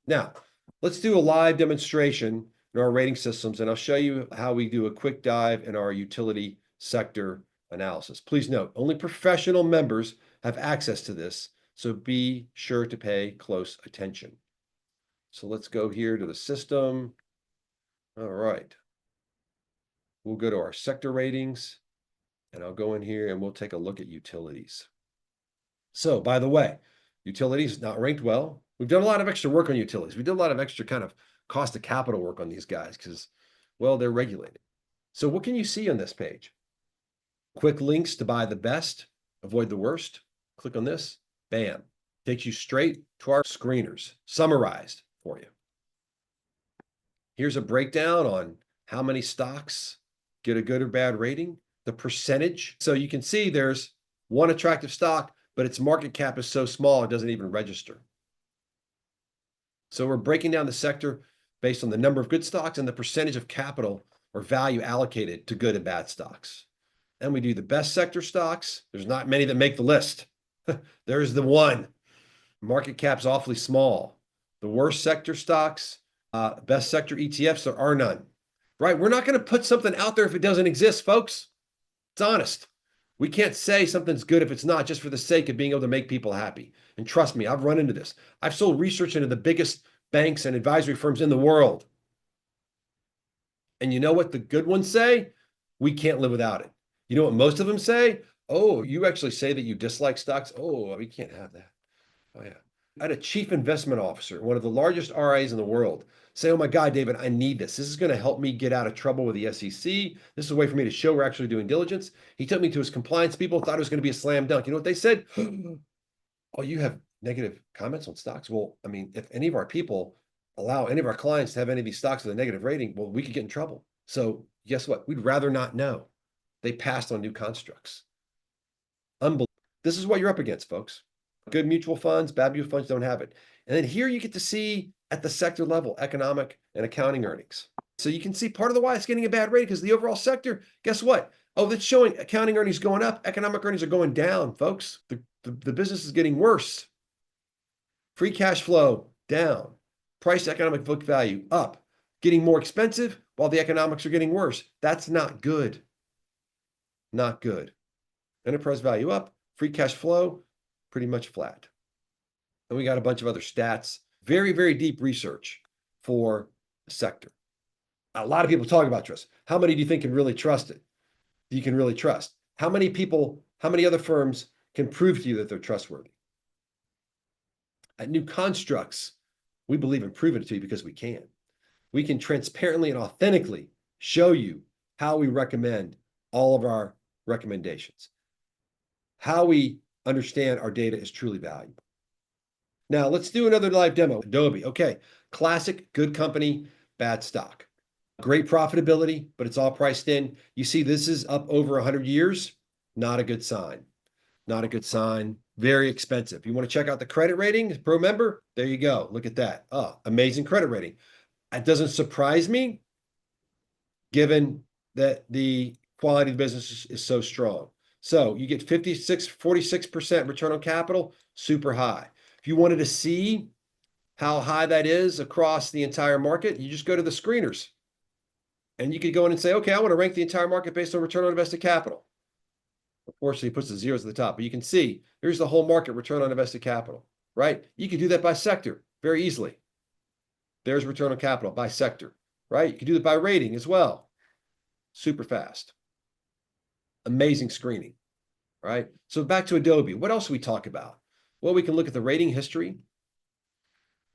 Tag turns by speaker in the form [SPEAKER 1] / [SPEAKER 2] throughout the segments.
[SPEAKER 1] Now, let's do a live demonstration in our rating systems, and I'll show you how we do a quick dive in our utility sector analysis. Please note, only professional members have access to this, so be sure to pay close attention. So let's go here to the system. All right. We'll go to our sector ratings, and I'll go in here and we'll take a look at utilities. So, by the way, utilities not ranked well. We've done a lot of extra work on utilities. We did a lot of extra kind of cost of capital work on these guys because, well, they're regulated. So what can you see on this page? Quick links to buy the best, avoid the worst. Click on this, bam. Takes you straight to our screeners, summarized for you. Here's a breakdown on how many stocks get a good or bad rating, the percentage. So you can see there's one attractive stock, but its market cap is so small, it doesn't even register. So we're breaking down the sector based on the number of good stocks and the percentage of capital or value allocated to good and bad stocks. And we do the best sector stocks. There's not many that make the list. There's the one. Market cap's awfully small. The worst sector stocks, best sector ETFs, there are none. Right? We're not going to put something out there if it doesn't exist, folks. It's honest. We can't say something's good if it's not, just for the sake of being able to make people happy. And trust me, I've run into this. I've sold research into the biggest banks and advisory firms in the world. And you know what the good ones say? We can't live without it. You know what most of them say? Oh, you actually say that you dislike stocks? Oh, we can't have that. Oh, yeah. I had a chief investment officer, one of the largest RIAs in the world, say, oh my God, David, I need this. This is going to help me get out of trouble with the SEC. This is a way for me to show we're actually doing diligence. He took me to his compliance people, thought it was going to be a slam dunk. You know what they said? Oh, you have negative comments on stocks? Well, I mean, if any of our people allow any of our clients to have any of these stocks with a negative rating, well, we could get in trouble. So guess what? We'd rather not know. They passed on new constructs. Unbelievable. This is what you're up against, folks. Good mutual funds, bad mutual funds don't have it. And then here you get to see at the sector level, economic and accounting earnings. So you can see part of the why it's getting a bad rating because the overall sector, guess what? Oh, that's showing accounting earnings going up, economic earnings are going down, folks. The business is getting worse. Free cash flow down. Price economic book value up. Getting more expensive while the economics are getting worse. That's not good. Not good. Enterprise value up. Free cash flow pretty much flat. And we got a bunch of other stats. Very, very deep research for the sector. A lot of people talk about trust. How many do you think can really trust it? You can really trust? How many people, how many other firms can prove to you that they're trustworthy? At New Constructs, we believe in proving it to you because we can. We can transparently and authentically show you how we recommend all of our recommendations, how we understand our data is truly valuable. Now, let's do another live demo. Adobe. Okay, classic, good company, bad stock. Great profitability, but it's all priced in. You see, this is up over 100 years. Not a good sign. Not a good sign. Very expensive. You want to check out the credit rating, pro member? There you go. Look at that. Oh, amazing credit rating. It doesn't surprise me, given that the quality of the business is so strong. So you get 46% return on capital, super high. If you wanted to see how high that is across the entire market, you just go to the screeners. And you could go in and say, okay, I want to rank the entire market based on return on invested capital. Unfortunately, it puts the zeros at the top, but you can see here's the whole market return on invested capital, right? You can do that by sector very easily. There's return on capital by sector, right? You can do it by rating as well. Super fast. Amazing screening, right? So back to Adobe. What else do we talk about? Well, we can look at the rating history.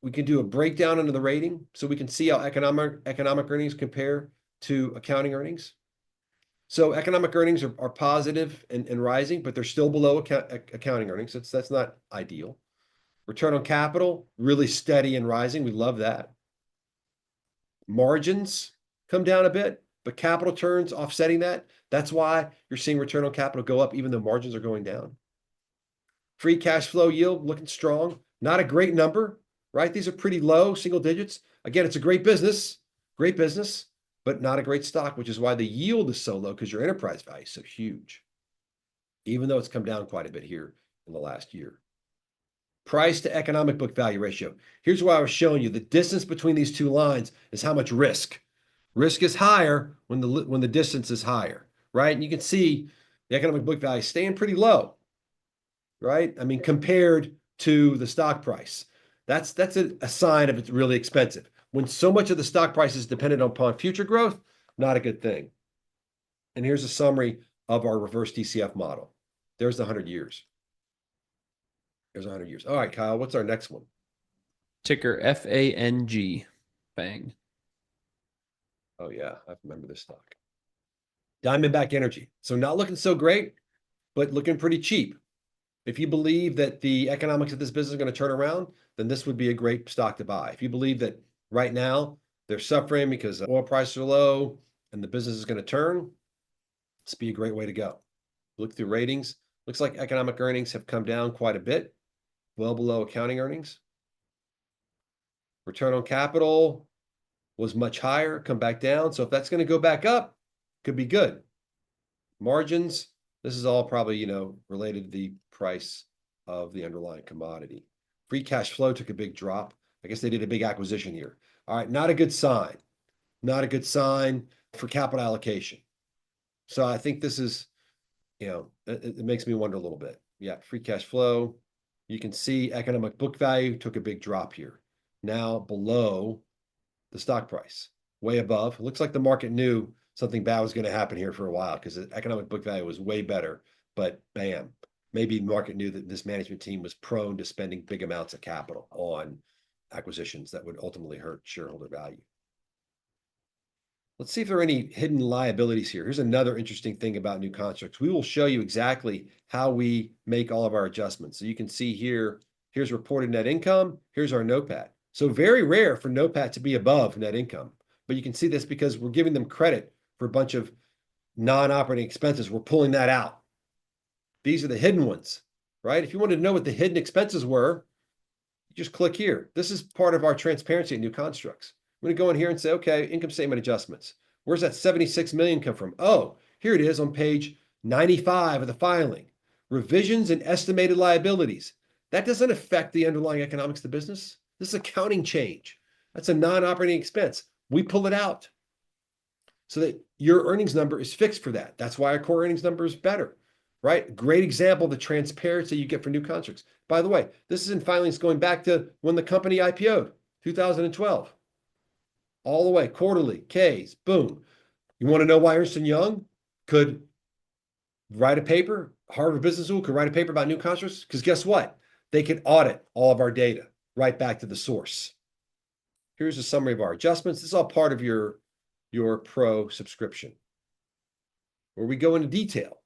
[SPEAKER 1] We can do a breakdown into the rating so we can see how economic earnings compare to accounting earnings. So economic earnings are positive and rising, but they're still below accounting earnings. That's not ideal. Return on capital, really steady and rising. We love that. Margins come down a bit, but capital turns offsetting that. That's why you're seeing return on capital go up even though margins are going down. Free cash flow yield looking strong. Not a great number, right? These are pretty low, single digits. Again, it's a great business, but not a great stock, which is why the yield is so low because your enterprise value is so huge, even though it's come down quite a bit here in the last year. price to economic book value ratio. Here's why I was showing you the distance between these two lines is how much risk. Risk is higher when the distance is higher, right? And you can see the economic book value staying pretty low, right? I mean, compared to the stock price. That's a sign of it's really expensive. When so much of the stock price is dependent upon future growth, not a good thing. And here's a summary of our reverse DCF model. There's the 100 years. There's 100 years. All right, Kyle, what's our next one?
[SPEAKER 2] Ticker FANG. FANG.
[SPEAKER 1] Oh, yeah, I remember this stock. Diamondback Energy. So not looking so great, but looking pretty cheap. If you believe that the economics of this business is going to turn around, then this would be a great stock to buy. If you believe that right now they're suffering because oil prices are low and the business is going to turn, this would be a great way to go. Look through ratings. Looks like economic earnings have come down quite a bit, well below accounting earnings. Return on capital was much higher, come back down. So if that's going to go back up, could be good. Margins, this is all probably, related to the price of the underlying commodity. Free cash flow took a big drop. I guess they did a big acquisition here. All right, not a good sign. Not a good sign for capital allocation. So I think this is, it makes me wonder a little bit. Yeah, free cash flow. You can see economic book value took a big drop here. Now below the stock price, way above. It looks like the market knew something bad was going to happen here for a while because the economic book value was way better, but bam, maybe the market knew that this management team was prone to spending big amounts of capital on acquisitions that would ultimately hurt shareholder value. Let's see if there are any hidden liabilities here. Here's another interesting thing about New Constructs. We will show you exactly how we make all of our adjustments. So you can see here, here's reported net income. Here's our NOPAT. So very rare for NOPAT to be above net income. But you can see this because we're giving them credit for a bunch of non-operating expenses. We're pulling that out. These are the hidden ones, right? If you wanted to know what the hidden expenses were, you just click here. This is part of our transparency at New Constructs. I'm going to go in here and say, okay, income statement adjustments. Where's that 76 million come from? Oh, here it is on page 95 of the filing. Revisions and estimated liabilities. That doesn't affect the underlying economics of the business. This is accounting change. That's a non-operating expense. We pull it out so that your earnings number is fixed for that. That's why our core earnings number is better, right? Great example of the transparency you get for New Constructs. By the way, this is in filings going back to when the company IPO'd, 2012. All the way, quarterly, Ks, boom. You want to know why Ernst & Young could write a paper, Harvard Business School could write a paper about New Constructs? Because guess what? They could audit all of our data right back to the source. Here's a summary of our adjustments. This is all part of your Pro subscription, where we go into detail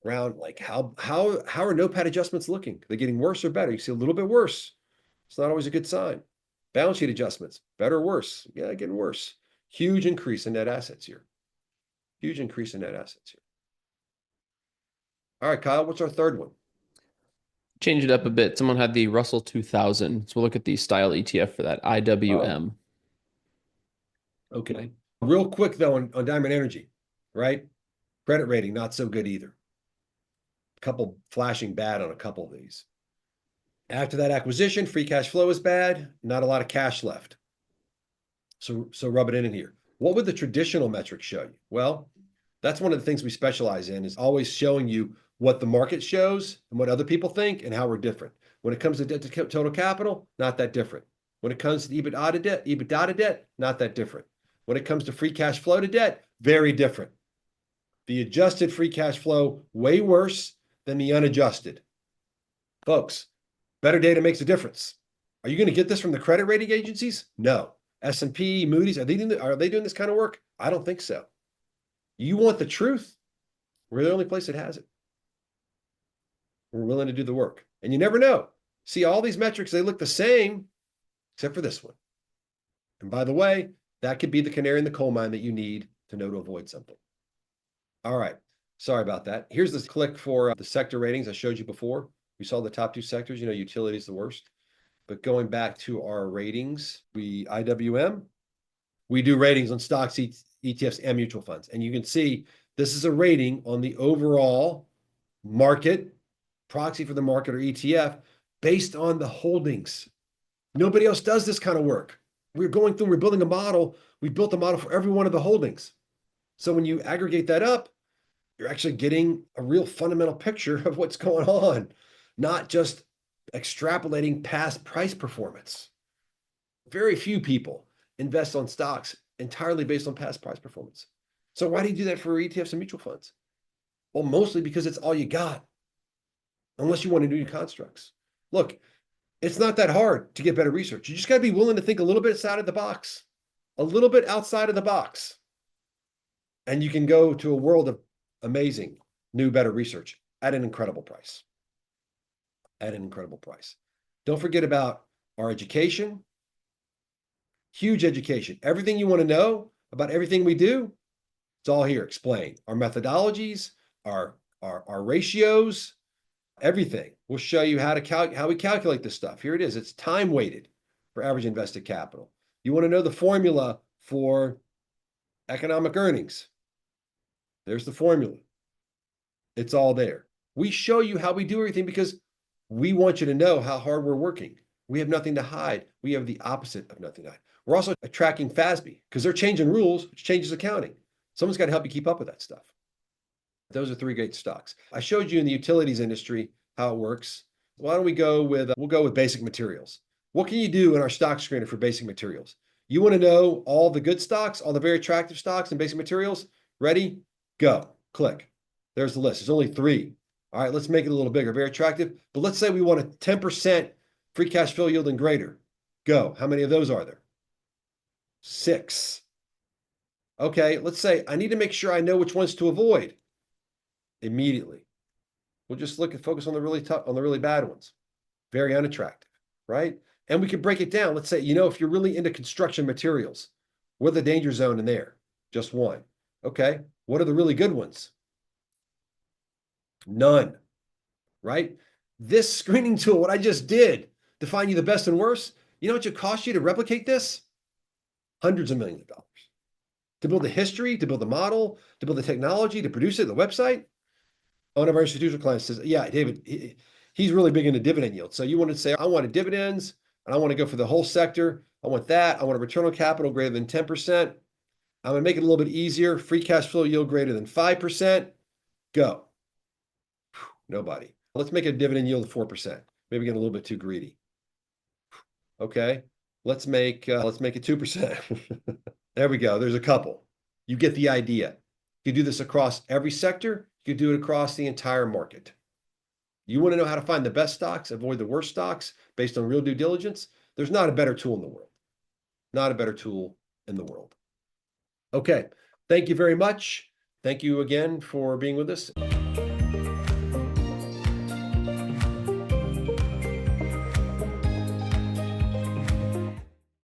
[SPEAKER 1] around like how are NOPAT adjustments looking? Are they getting worse or better? You see a little bit worse. It's not always a good sign. Balance sheet adjustments, better or worse? Yeah, getting worse. Huge increase in net assets here. Huge increase in net assets here. All right, Kyle, what's our third one?
[SPEAKER 2] Change it up a bit. Someone had the Russell 2000. So we'll look at the style ETF for that, IWM.
[SPEAKER 1] Okay. Real quick, though, on Diamond Energy, right? Credit rating, not so good either. A couple flashing bad on a couple of these. After that acquisition, free cash flow is bad, not a lot of cash left. So rub it in here. What would the traditional metrics show you? Well, that's one of the things we specialize in, is always showing you what the market shows and what other people think and how we're different. When it comes to debt to total capital, not that different. When it comes to EBITDA to debt, not that different. When it comes to free cash flow to debt, very different. The adjusted free cash flow, way worse than the unadjusted. Folks, better data makes a difference. Are you going to get this from the credit rating agencies? No. S&P, Moody's, are they doing this kind of work? I don't think so. You want the truth? We're the only place that has it. We're willing to do the work. And you never know. See, all these metrics, they look the same, except for this one. And by the way, that could be the canary in the coal mine that you need to know to avoid something. All right. Sorry about that. Here's the click for the sector ratings I showed you before. We saw the top two sectors, utility is the worst. But going back to our ratings, IWM, we do ratings on stocks, ETFs, and mutual funds. And you can see this is a rating on the overall market, proxy for the market or ETF, based on the holdings. Nobody else does this kind of work. We're building a model. We built a model for every one of the holdings. So when you aggregate that up, you're actually getting a real fundamental picture of what's going on, not just extrapolating past price performance. Very few people invest on stocks entirely based on past price performance. So why do you do that for ETFs and mutual funds? Well, mostly because it's all you got, unless you want to do new constructs. Look, it's not that hard to get better research. You just got to be willing to think a little bit outside of the box, a little bit outside of the box. And you can go to a world of amazing, new, better research at an incredible price. At an incredible price. Don't forget about our education. Huge education. Everything you want to know about everything we do, it's all here explained. Our methodologies, our ratios, everything. We'll show you how we calculate this stuff. Here it is. It's time weighted for average invested capital. You want to know the formula for economic earnings. There's the formula. It's all there. We show you how we do everything because we want you to know how hard we're working. We have nothing to hide. We have the opposite of nothing to hide. We're also tracking FASB because they're changing rules, which changes accounting. Someone's got to help you keep up with that stuff. Those are 3 great stocks. I showed you in the utilities industry how it works. Why don't we go with, we'll go with basic materials. What can you do in our stock screener for basic materials? You want to know all the good stocks, all the very attractive stocks in basic materials? Ready? Go. Click. There's the list. There's only 3. All right, let's make it a little bigger. Very attractive. But let's say we want a 10% free cash flow yield and greater. Go. How many of those are there? 6. Okay, let's say I need to make sure I know which ones to avoid immediately. We'll just focus on the really tough, on the really bad ones. Very unattractive, right? And we can break it down. Let's say, if you're really into construction materials, what are the danger zone in there? Just 1. Okay, what are the really good ones? None, right? This screening tool, what I just did to find you the best and worst, you know what it cost you to replicate this? Hundreds of millions of dollars. To build the history, to build the model, to build the technology, to produce it, the website. One of our institutional clients says, yeah, David, he's really big into dividend yield. So you want to say, I want dividends, and I want to go for the whole sector. I want that. I want a return on capital greater than 10%. I'm going to make it a little bit easier. Free cash flow yield greater than 5%. Go. Nobody. Let's make a dividend yield of 4%. Maybe get a little bit too greedy. Okay. Let's make it 2%. There we go. There's a couple. You get the idea. You do this across every sector. You do it across the entire market. You want to know how to find the best stocks, avoid the worst stocks based on real due diligence? There's not a better tool in the world. Not a better tool in the world. Okay. Thank you very much. Thank you again for being with us.